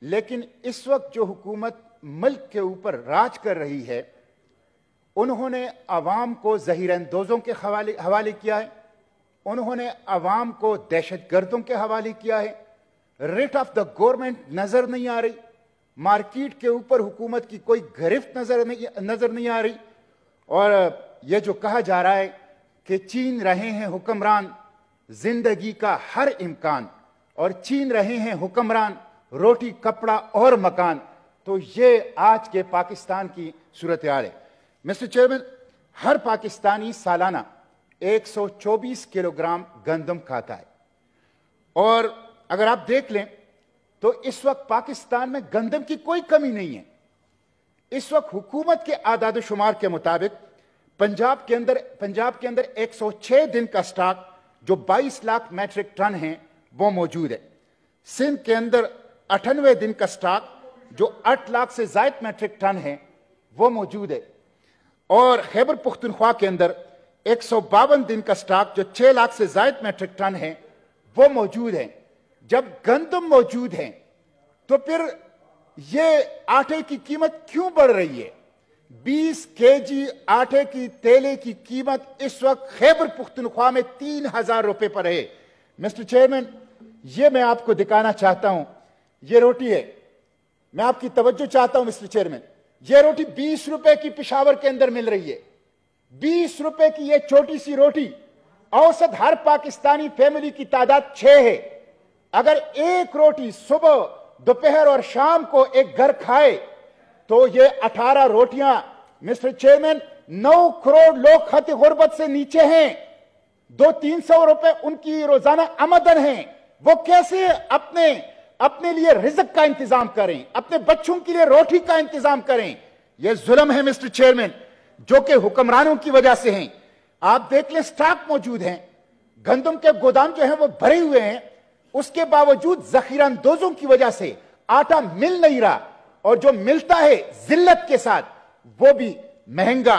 लेकिन इस वक्त जो हुकूमत मुल्क के ऊपर राज कर रही है, उन्होंने अवाम को ज़हीर-अंदोज़ों के हवाले किया है, उन्होंने अवाम को दहशतगर्दों के हवाले किया है। रेट ऑफ द गवर्नमेंट नजर नहीं आ रही, मार्केट के ऊपर हुकूमत की कोई गिरफ्त नजर नहीं आ रही। और यह जो कहा जा रहा है कि छीन रहे हैं हुक्मरान जिंदगी का हर इम्कान और छीन रहे हैं हुक्मरान रोटी कपड़ा और मकान, तो ये आज के पाकिस्तान की सूरत हाल है। मिस्टर चेयरमैन, हर पाकिस्तानी सालाना 124 किलोग्राम गंदम खाता है, और अगर आप देख लें तो इस वक्त पाकिस्तान में गंदम की कोई कमी नहीं है। इस वक्त हुकूमत के आदाद शुमार के मुताबिक पंजाब के अंदर 106 दिन का स्टॉक जो 22 लाख मैट्रिक टन है वो मौजूद है। सिंध के अंदर 98 दिन का स्टॉक जो 8 लाख से ज्यादा मैट्रिक टन है वो मौजूद है, और खैबर पुख्तनख्वा के अंदर 152 दिन का स्टॉक जो 6 लाख से ज्यादा मैट्रिक टन है वो मौजूद है। जब गंदम मौजूद है तो फिर ये आटे की कीमत क्यों बढ़ रही है? 20 केजी आटे की तेले की कीमत इस वक्त खैबर पुख्तनख्वा में 3000 रुपए पर है। मिस्टर चेयरमैन, ये मैं आपको दिखाना चाहता हूं, ये रोटी है, मैं आपकी तवज्जो चाहता हूं मिस्टर चेयरमैन। ये रोटी 20 रुपए की पेशावर के अंदर मिल रही है। 20 रुपए की ये छोटी सी रोटी, औसत हर पाकिस्तानी फैमिली की तादाद 6 है। अगर एक रोटी सुबह दोपहर और शाम को एक घर खाए तो ये 18 रोटियां, मिस्टर चेयरमैन, 9 करोड़ लोग खत गुर्बत से नीचे हैं। 200-300 रुपए उनकी रोजाना आमदन है। वो कैसे अपने लिए रिज़्क का इंतजाम करें, अपने बच्चों के लिए रोटी का इंतजाम करें? यह जुल्म है मिस्टर चेयरमैन, जो कि हुक्मरानों की वजह से हैं। आप देख लें, स्टॉक मौजूद हैं, गंदम के गोदाम जो हैं वो भरे हुए हैं, उसके बावजूद ज़ख़ीरा-अंदोज़ों की वजह से आटा मिल नहीं रहा, और जो मिलता है जिल्लत के साथ वो भी महंगा